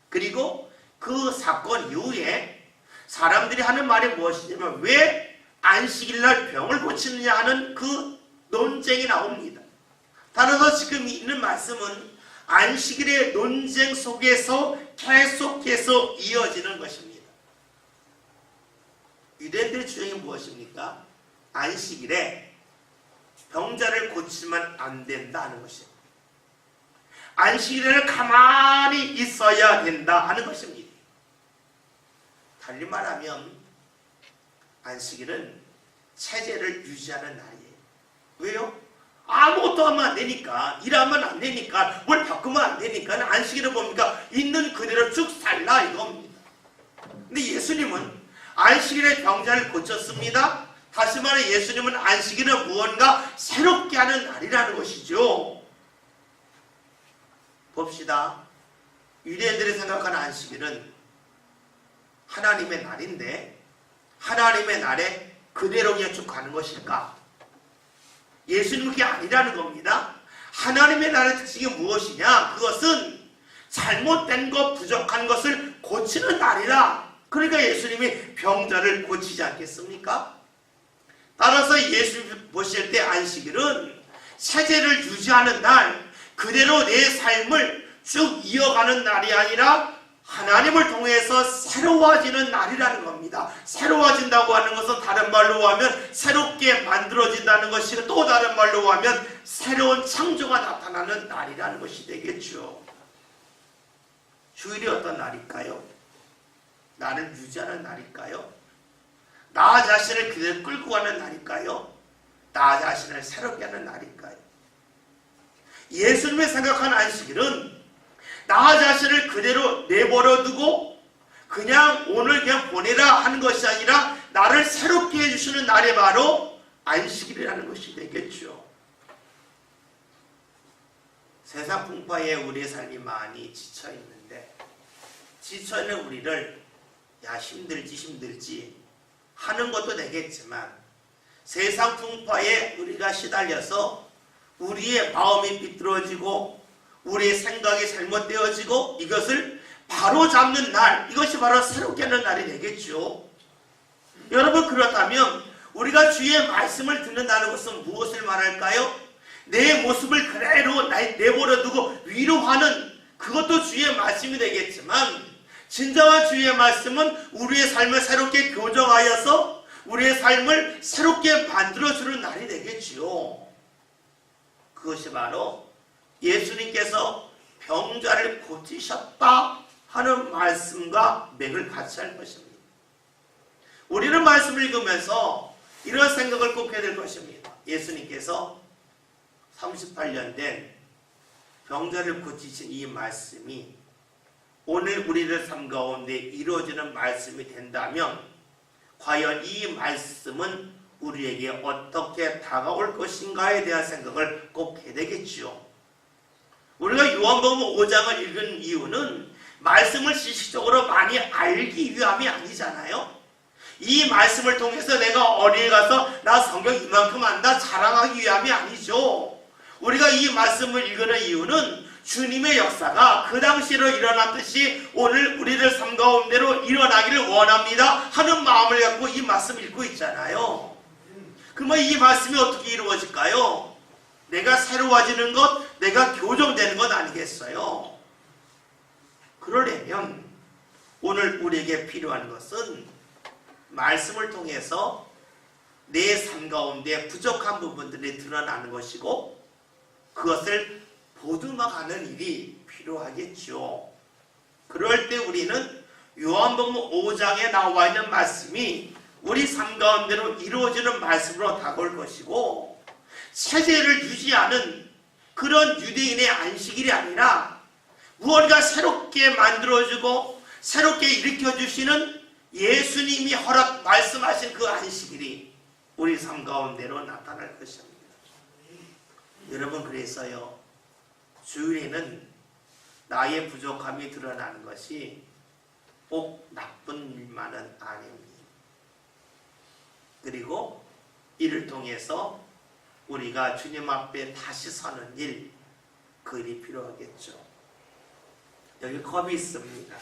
그리고 그 사건 이후에 사람들이 하는 말이 무엇이냐면 왜 안식일날 병을 고치느냐 하는 그 논쟁이 나옵니다. 따라서 지금 있는 말씀은 안식일의 논쟁 속에서 계속해서 이어지는 것입니다. 유대인들의 주장이 무엇입니까? 안식일에 병자를 고치면 안 된다 하는 것입니다. 안식일에는 가만히 있어야 된다 하는 것입니다. 달리 말하면 안식일은 체제를 유지하는 날이에요. 왜요? 아무것도 하면 안 되니까, 일하면 안 되니까, 뭘 바꾸면 안 되니까 안식일은 뭡니까? 있는 그대로 쭉 살라 이겁니다. 근데 예수님은 안식일에 병자를 고쳤습니다. 다시 말해 예수님은 안식일은 무언가 새롭게 하는 날이라는 것이죠. 봅시다. 유대인들이 생각하는 안식일은 하나님의 날인데 하나님의 날에 그대로 그냥 쭉 가는 것일까? 예수님은 그게 아니라는 겁니다. 하나님의 날의 특징이 무엇이냐? 그것은 잘못된 것, 부족한 것을 고치는 날이라. 그러니까 예수님이 병자를 고치지 않겠습니까? 따라서 예수님 보실 때 안식일은 세제를 유지하는 날, 그대로 내 삶을 쭉 이어가는 날이 아니라 하나님을 통해서 새로워지는 날이라는 겁니다. 새로워진다고 하는 것은 다른 말로 하면 새롭게 만들어진다는 것이고, 또 다른 말로 하면 새로운 창조가 나타나는 날이라는 것이 되겠죠. 주일이 어떤 날일까요? 나를 유지하는 날일까요? 나 자신을 그대로 끌고 가는 날일까요? 나 자신을 새롭게 하는 날일까요? 예수님이 생각한 안식일은 나 자신을 그대로 내버려 두고 그냥 오늘 그냥 보내라 하는 것이 아니라 나를 새롭게 해주시는 날이 바로 안식일이라는 것이 되겠죠. 세상 풍파에 우리의 삶이 많이 지쳐있는데, 지쳐있는 우리를 야 힘들지 하는 것도 되겠지만, 세상 풍파에 우리가 시달려서 우리의 마음이 비뚤어지고 우리의 생각이 잘못되어지고 이것을 바로 잡는 날, 이것이 바로 새롭게 하는 날이 되겠죠. 여러분, 그렇다면 우리가 주의 말씀을 듣는다는 것은 무엇을 말할까요? 내 모습을 그대로 내버려두고 위로하는, 그것도 주의 말씀이 되겠지만, 진정한 주의 말씀은 우리의 삶을 새롭게 교정하여서 우리의 삶을 새롭게 만들어주는 날이 되겠지요. 그것이 바로 예수님께서 병자를 고치셨다 하는 말씀과 맥을 같이 할 것입니다. 우리는 말씀을 읽으면서 이런 생각을 꼭 해야 될 것입니다. 예수님께서 38년 된 병자를 고치신 이 말씀이 오늘 우리들 삶 가운데 이루어지는 말씀이 된다면 과연 이 말씀은 우리에게 어떻게 다가올 것인가에 대한 생각을 꼭 해야 되겠죠. 우리가 요한복음 5장을 읽은 이유는 말씀을 지식적으로 많이 알기 위함이 아니잖아요. 이 말씀을 통해서 내가 어디에 가서 나 성경 이만큼 안다 자랑하기 위함이 아니죠. 우리가 이 말씀을 읽는 이유는 주님의 역사가 그 당시로 일어났듯이 오늘 우리들 삶 가운데로 일어나기를 원합니다 하는 마음을 갖고 이 말씀을 읽고 있잖아요. 그러면 이 말씀이 어떻게 이루어질까요? 내가 새로워지는 것, 내가 교정되는 것 아니겠어요? 그러려면 오늘 우리에게 필요한 것은 말씀을 통해서 내 삶 가운데 부족한 부분들이 드러나는 것이고, 그것을 보듬어가는 일이 필요하겠죠. 그럴 때 우리는 요한복음 5장에 나와 있는 말씀이 우리 삶 가운데로 이루어지는 말씀으로 다가올 것이고, 체제를 유지하는 그런 유대인의 안식일이 아니라 무언가 새롭게 만들어주고 새롭게 일으켜주시는 예수님이 말씀하신 그 안식일이 우리 삶 가운데로 나타날 것입니다. 여러분, 그래서요, 주일에는 나의 부족함이 드러나는 것이 꼭 나쁜 일만은 아닙니다. 그리고 이를 통해서 우리가 주님 앞에 다시 서는 일, 그 일이 필요하겠죠. 여기 컵이 있습니다.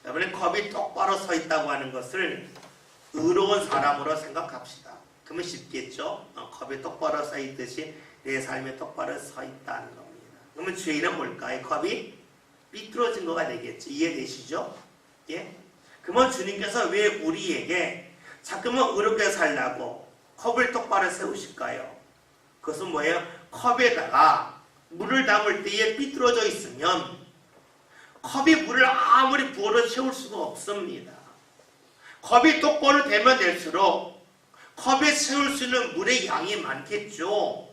여러분, 컵이 똑바로 서 있다고 하는 것을 의로운 사람으로 생각합시다. 그러면 쉽겠죠? 컵이 똑바로 서 있듯이 내 삶에 똑바로 서 있다는 겁니다. 그러면 주일은 뭘까요? 컵이 삐뚤어진 거가 되겠죠. 이해되시죠? 예? 그러면 주님께서 왜 우리에게 자꾸만 의롭게 살라고 컵을 똑바로 세우실까요? 그것은 뭐예요? 컵에다가 물을 담을 때에 삐뚤어져 있으면 컵이 물을 아무리 부어도 채울 수가 없습니다. 컵이 똑바로 되면 될수록 컵에 채울 수 있는 물의 양이 많겠죠.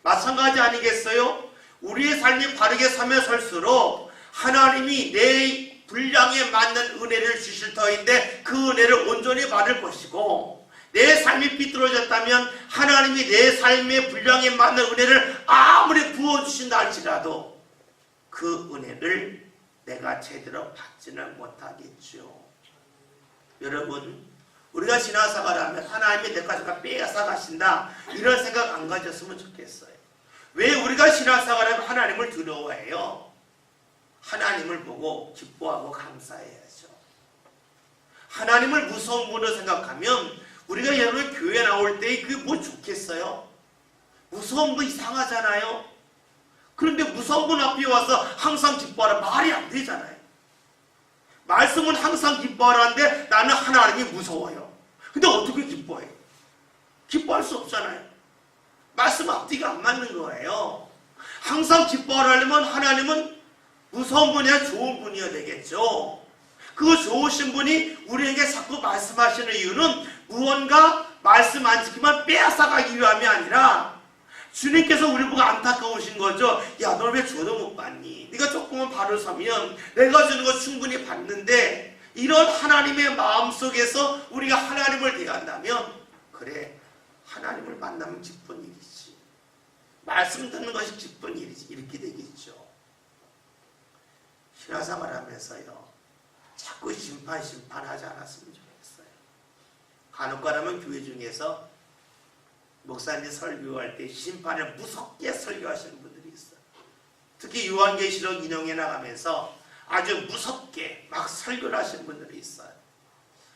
마찬가지 아니겠어요? 우리의 삶이 바르게 서면 설수록 하나님이 내 분량에 맞는 은혜를 주실 터인데 그 은혜를 온전히 받을 것이고, 내 삶이 삐뚤어졌다면 하나님이 내 삶의 분량에 맞는 은혜를 아무리 부어주신다 할지라도 그 은혜를 내가 제대로 받지는 못하겠죠. 여러분, 우리가 신앙생활하면 하나님이 내 것을 빼앗아 가신다 이런 생각 안 가졌으면 좋겠어요. 왜 우리가 신앙생활하면 하나님을 두려워해요? 하나님을 보고 기뻐하고 감사해야죠. 하나님을 무서운 분으로 생각하면 우리가 여러분 교회 나올 때 그게 뭐 좋겠어요? 무서운 거 이상하잖아요. 그런데 무서운 분 앞에 와서 항상 기뻐하라 말이 안 되잖아요. 말씀은 항상 기뻐하라는데 나는 하나님이 무서워요. 근데 어떻게 기뻐해요? 기뻐할 수 없잖아요. 말씀 앞뒤가 안 맞는 거예요. 항상 기뻐하려면 하나님은 무서운 분이야 좋은 분이어야 되겠죠. 그 좋으신 분이 우리에게 자꾸 말씀하시는 이유는 무언가 말씀 안 지키면 빼앗아가기 위함이 아니라 주님께서 우리 보고 안타까우신 거죠. 야, 너 왜 줘도 못 받니? 네가 조금만 바로 서면 내가 주는 거 충분히 받는데, 이런 하나님의 마음속에서 우리가 하나님을 대한다면 그래, 하나님을 만나면 기쁜 일이지. 말씀 듣는 것이 기쁜 일이지. 이렇게 되겠죠. 신앙생활 하면서요, 자꾸 심판하지 않았으면 좋겠어요. 간혹가다면 교회 중에서 목사님 설교할 때 심판을 무섭게 설교하시는 분들이 있어요. 특히 요한계시록 인용해 나가면서 아주 무섭게 막 설교를 하시는 분들이 있어요.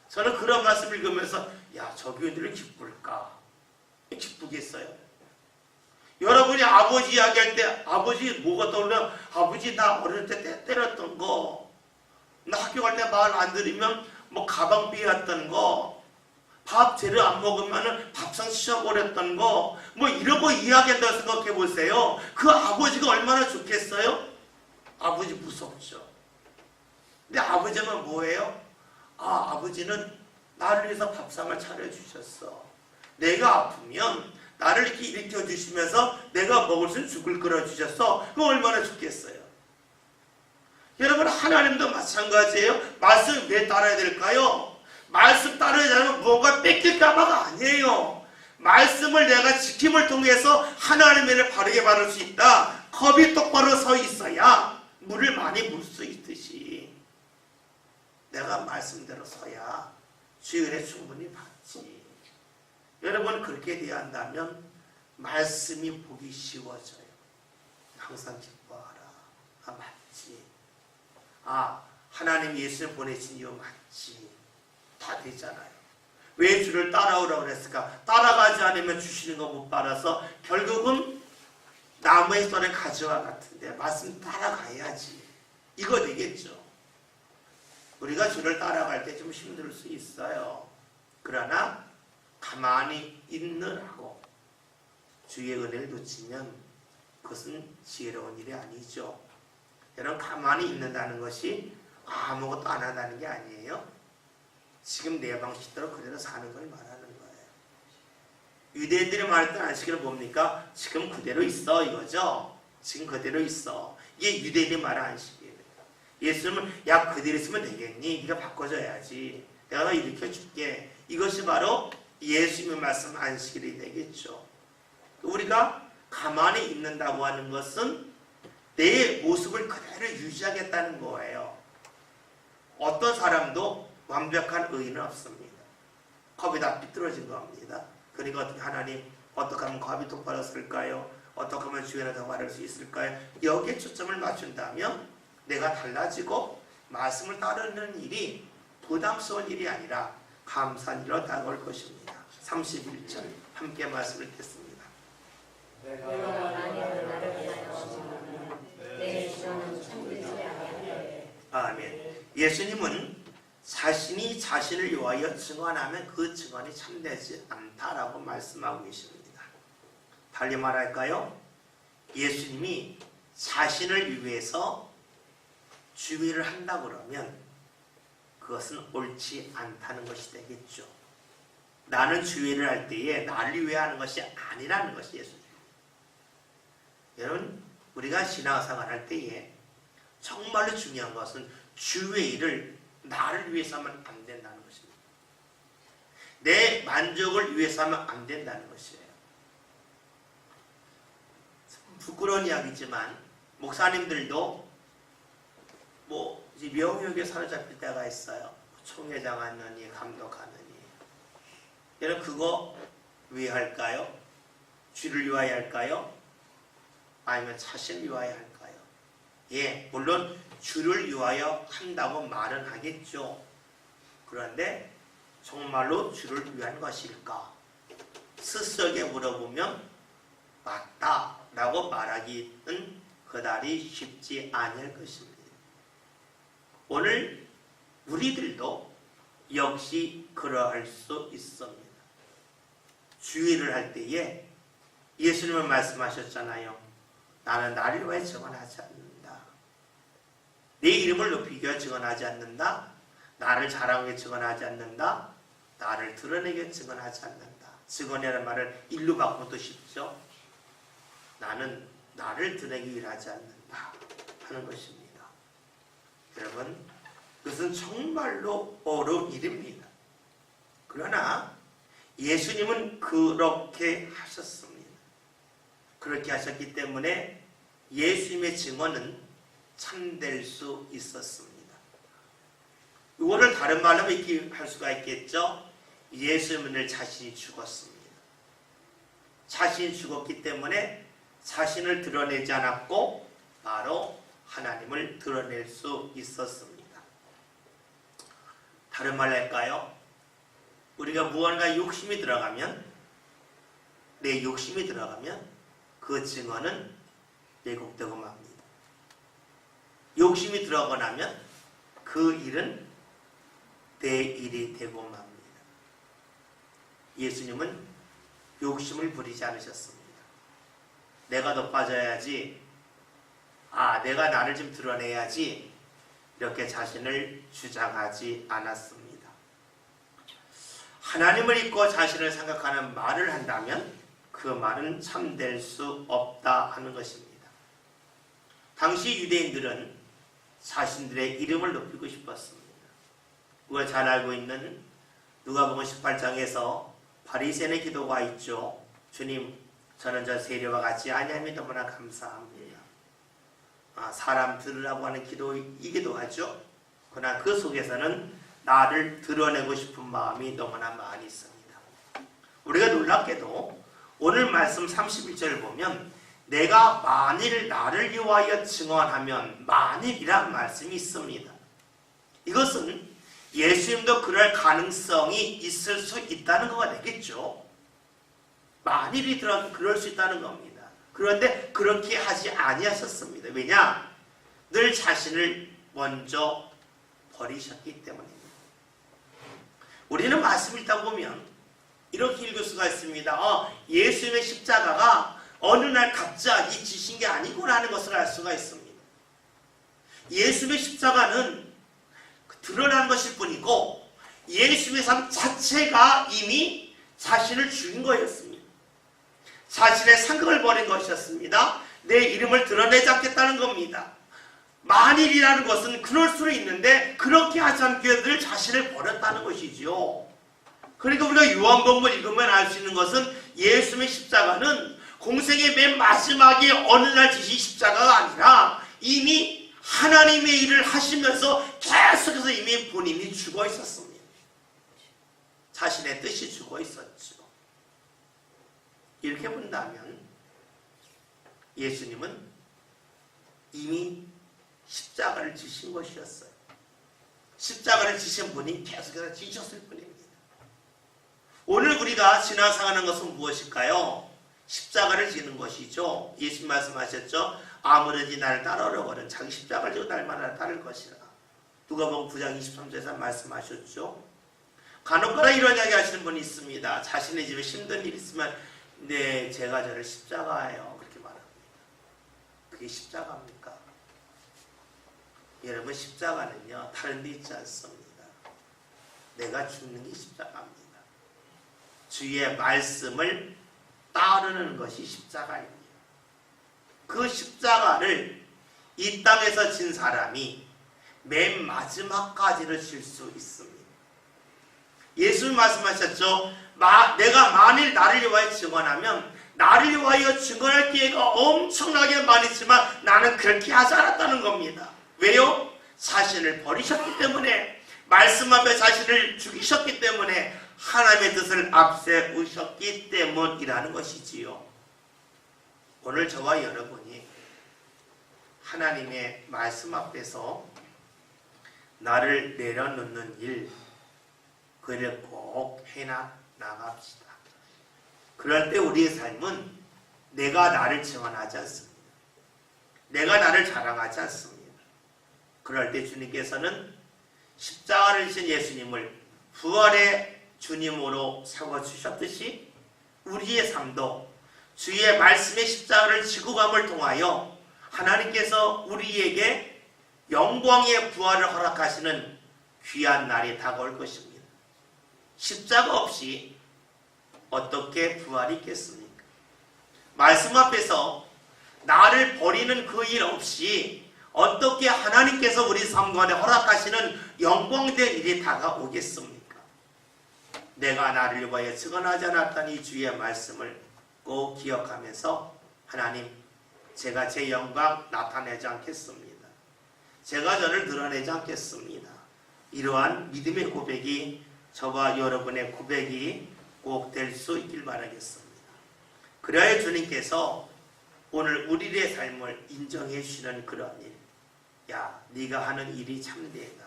저는 그런 말씀을 읽으면서 야, 저 교인들은 기쁠까? 기쁘겠어요? 여러분이 아버지 이야기할 때 아버지 뭐가 떠오르면 아버지 나 어릴 때 때렸던 거, 나 학교 갈 때 말 안 들으면 뭐 가방 빼앗던 거, 밥 재료 안 먹으면 밥상 씻어버렸던 거, 뭐 이런 거 이야기한다고 생각해 보세요. 그 아버지가 얼마나 좋겠어요? 아버지 무섭죠. 근데 아버지는 뭐예요? 아, 아버지는 나를 위해서 밥상을 차려주셨어. 내가 아프면 나를 이렇게 일으켜주시면서 내가 먹을 수 죽을 끓여주셨어. 그거 얼마나 좋겠어요. 여러분, 하나님도 마찬가지예요. 말씀 왜 따라야 될까요? 말씀 따르지 않으면 무언가 뺏길까봐가 아니에요. 말씀을 내가 지킴을 통해서 하나님의 은혜를 바르게 받을 수 있다. 컵이 똑바로 서 있어야 물을 많이 물 수 있듯이 내가 말씀대로 서야 주의 은혜 충분히 받지. 여러분, 그렇게 대한다면 말씀이 보기 쉬워져요. 항상 기뻐하라. 아, 맞지. 아, 하나님 예수를 보내신 이유 맞지. 다 되잖아요. 왜 주를 따라오라고 그랬을까? 따라가지 않으면 주시는 거 못 받아서 결국은 나무의 썰의 가지와 같은데 말씀 따라가야지. 이거 되겠죠. 우리가 주를 따라갈 때 좀 힘들 수 있어요. 그러나 가만히 있느라고 주의 은혜를 놓치면 그것은 지혜로운 일이 아니죠. 여러분, 가만히 있는다는 것이 아무것도 안 한다는 게 아니에요. 지금 내 방식대로 그대로 사는 걸 말하는 거예요. 유대인들이 말했던 안식일은 뭡니까? 지금 그대로 있어, 이거죠. 지금 그대로 있어. 이게 유대인이 말한 안식일이에요. 예수님은 야, 그대로 있으면 되겠니? 네가 바꿔줘야지. 내가 너 일으켜줄게. 이것이 바로 예수님의 말씀 안식일이 되겠죠. 우리가 가만히 있는다고 하는 것은 내 모습을 그대로 유지하겠다는 거예요. 어떤 사람도 완벽한 의인은 없습니다. 컵이 다 삐뚤어진 겁니다. 그러니까 어떻게 하나님, 어떻게 하면 컵이 똑바로 쓸까요? 어떻게 하면 주연을 더 바를 수 있을까요? 여기에 초점을 맞춘다면 내가 달라지고 말씀을 따르는 일이 부담스러운 일이 아니라 감사한 일로 다가올 것입니다. 31절 함께 말씀을 듣겠습니다. 내가 만일 나를 위하여 내 주는 참되지 아니하되. 아멘. 예수님은 자신이 자신을 위하여 증언하면 그 증언이 참되지 않다라고 말씀하고 계십니다. 달리 말할까요? 예수님이 자신을 위해서 주의를 한다 그러면 그것은 옳지 않다는 것이 되겠죠. 나는 주의를 할 때에 나를 위해 하는 것이 아니라는 것이 예수님. 여러분, 우리가 신앙생활 할 때에 정말로 중요한 것은 주의 일을 나를 위해서 하면 안 된다는 것입니다. 내 만족을 위해서 하면 안 된다는 것이에요. 부끄러운 이야기지만 목사님들도 뭐 이제 명욕에 사로잡힐 때가 있어요. 총회장 하느니 감독하느니. 여러분, 그거 왜 할까요? 주를 위하여 할까요? 아니면 자신을 위하여 할까요? 예, 물론 주를 위하여 한다고 말은 하겠죠. 그런데 정말로 주를 위한 것일까? 스스로에게 물어보면 맞다 라고 말하기는 그다지 쉽지 않을 것입니다. 오늘 우리들도 역시 그러할 수 있습니다. 주의를 할 때에 예수님은 말씀하셨잖아요. 나는 나를 위해 증언하지 않는다. 내 이름을 높이기 위해 증언하지 않는다. 나를 자랑하기 위해 증언하지 않는다. 나를 드러내기 위해 증언하지 않는다. 증언이라는 말을 일로 바꾸면 쉽죠. 나는 나를 드러내기 위해 하지 않는다 하는 것입니다. 여러분, 그것은 정말로 어려운 일입니다. 그러나 예수님은 그렇게 하셨습니다. 그렇게 하셨기 때문에 예수님의 증언은 참될 수 있었습니다. 이거를 다른 말로 이렇게 할 수가 있겠죠. 예수님은 자신이 죽었습니다. 자신이 죽었기 때문에 자신을 드러내지 않았고 바로 하나님을 드러낼 수 있었습니다. 다른 말로 할까요? 우리가 무언가 욕심이 들어가면, 내 욕심이 들어가면 그 증언은 왜곡되고 맙니다. 욕심이 들어가고 나면 그 일은 내 일이 되고 맙니다. 예수님은 욕심을 부리지 않으셨습니다. 내가 더 빠져야지, 내가 나를 좀 드러내야지, 이렇게 자신을 주장하지 않았습니다. 하나님을 잊고 자신을 생각하는 말을 한다면 그 말은 참될 수 없다 하는 것입니다. 당시 유대인들은 자신들의 이름을 높이고 싶었습니다. 우리가 잘 알고 있는 누가복음 18장에서 바리새인의 기도가 있죠. 주님, 저는 저 세리와 같이 아니함이 너무나 감사합니다. 사람 들으라고 하는 기도이기도 하죠. 그러나 그 속에서는 나를 드러내고 싶은 마음이 너무나 많이 있습니다. 우리가 놀랍게도 오늘 말씀 31절을 보면 내가 만일 나를 위하여 증언하면, 만일이란 말씀이 있습니다. 이것은 예수님도 그럴 가능성이 있을 수 있다는 거가 되겠죠. 만일이 들어가면 그럴 수 있다는 겁니다. 그런데 그렇게 하지 아니하셨습니다. 왜냐? 늘 자신을 먼저 버리셨기 때문입니다. 우리는 말씀을 읽다 보면 이렇게 읽을 수가 있습니다. 예수님의 십자가가 어느 날 갑자기 지신 게 아니구나 하는 것을 알 수가 있습니다. 예수님의 십자가는 드러난 것일 뿐이고 예수님의 삶 자체가 이미 자신을 죽인 거였습니다. 자신의 상급을 버린 것이었습니다. 내 이름을 드러내지 않겠다는 겁니다. 만일이라는 것은 그럴 수는 있는데 그렇게 하지 않기 위해 늘 자신을 버렸다는 것이지요. 그러니까 우리가 요한복음을 읽으면 알 수 있는 것은 예수님의 십자가는 공생의 맨 마지막에 어느 날 지신 십자가가 아니라 이미 하나님의 일을 하시면서 계속해서 이미 본인이 죽어 있었습니다. 자신의 뜻이 죽어 있었죠. 이렇게 본다면 예수님은 이미 십자가를 지신 것이었어요. 십자가를 지신 분이 계속해서 지셨을 뿐입니다. 오늘 우리가 지나가는 것은 무엇일까요? 십자가를 지는 것이죠. 예수님 말씀하셨죠. 아무든지 나를 따르려거든 자기 십자가를 지고 날마다 따를 것이라. 누가복음 9장 23절에서 말씀하셨죠. 간혹가다 이런 이야기 하시는 분이 있습니다. 자신의 집에 힘든 일이 있으면 네, 제가 저를 십자가예요. 그렇게 말합니다. 그게 십자가입니까? 여러분, 십자가는요 다른 데 있지 않습니다. 내가 죽는 게 십자가입니다. 주의 말씀을 따르는 것이 십자가입니다. 그 십자가를 이 땅에서 진 사람이 맨 마지막까지를 질 수 있습니다. 예수님 말씀하셨죠. 내가 만일 나를 위하여 증언하면 나를 위하여 증언할 기회가 엄청나게 많이 있지만 나는 그렇게 하지 않았다는 겁니다. 왜요? 자신을 버리셨기 때문에, 말씀 앞에 자신을 죽이셨기 때문에, 하나님의 뜻을 앞세우셨기 때문이라는 것이지요. 오늘 저와 여러분이 하나님의 말씀 앞에서 나를 내려놓는 일, 그를 꼭 해나 나갑시다. 그럴 때 우리의 삶은 내가 나를 증언하지 않습니다. 내가 나를 자랑하지 않습니다. 그럴 때 주님께서는 십자가를 지신 예수님을 부활의 주님으로 세워주셨듯이 우리의 삶도 주의 말씀의 십자가를 지고 감을 통하여 하나님께서 우리에게 영광의 부활을 허락하시는 귀한 날이 다가올 것입니다. 십자가 없이 어떻게 부활이 있겠습니까? 말씀 앞에서 나를 버리는 그 일 없이 어떻게 하나님께서 우리 삶 가운데 허락하시는 영광된 일이 다가오겠습니까? 내가 나를 위하여 증언하지 않았다니 주의 말씀을 꼭 기억하면서 하나님, 제가 제 영광 나타내지 않겠습니다. 제가 저를 드러내지 않겠습니다. 이러한 믿음의 고백이 저와 여러분의 고백이 꼭 될 수 있길 바라겠습니다. 그래야 주님께서 오늘 우리의 삶을 인정해 주시는 그런 일, 야, 네가 하는 일이 참되다.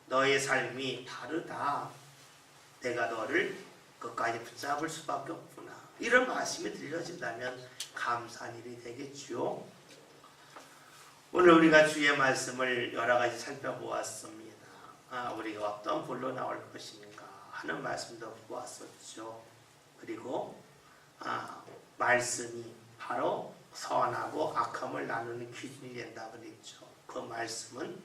너의 삶이 다르다. 내가 너를 끝까지 붙잡을 수밖에 없구나. 이런 말씀이 들려진다면 감사한 일이 되겠지요. 오늘 우리가 주의 말씀을 여러 가지 살펴보았습니다. 우리가 어떤 불로 나올 것인가 하는 말씀도 보았었죠. 그리고 말씀이 바로 선하고 악함을 나누는 기준이 된다고 그랬죠. 그 말씀은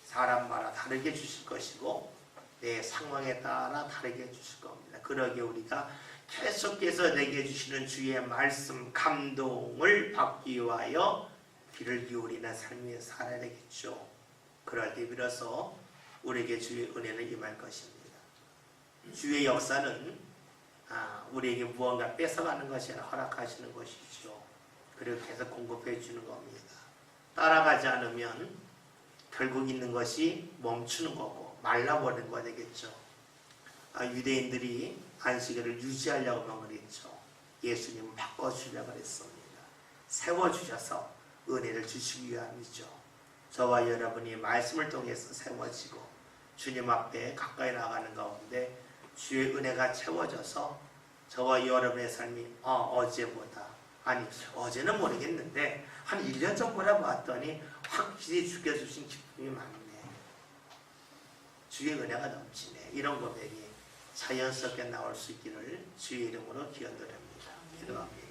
사람마다 다르게 주실 것이고 내 상황에 따라 다르게 주실 겁니다. 그러기에 우리가 계속해서 내게 주시는 주의 말씀 감동을 받기 위하여 귀를 기울이는 삶에 살아야 되겠죠. 그럴 때 비로소 우리에게 주의 은혜는 임할 것입니다. 주의 역사는 우리에게 무언가 뺏어가는 것이 아니라 허락하시는 것이죠. 그리고 계속 공급해 주는 겁니다. 따라가지 않으면 결국 있는 것이 멈추는 거고 말라버리는 거 되겠죠. 유대인들이 안식일을 유지하려고만 그랬죠. 예수님은 바꿔주려고 했습니다. 세워주셔서 은혜를 주시기 위함이죠. 저와 여러분이 말씀을 통해서 세워지고 주님 앞에 가까이 나가는 가운데 주의 은혜가 채워져서 저와 여러분의 삶이 어제보다, 아니 어제는 모르겠는데 한 1년 전보다 봤더니 확실히 주께 주신 기쁨이 많네. 주의 은혜가 넘치네. 이런 고백이 자연스럽게 나올 수 있기를 주의 이름으로 기원드립니다. 기도합니다.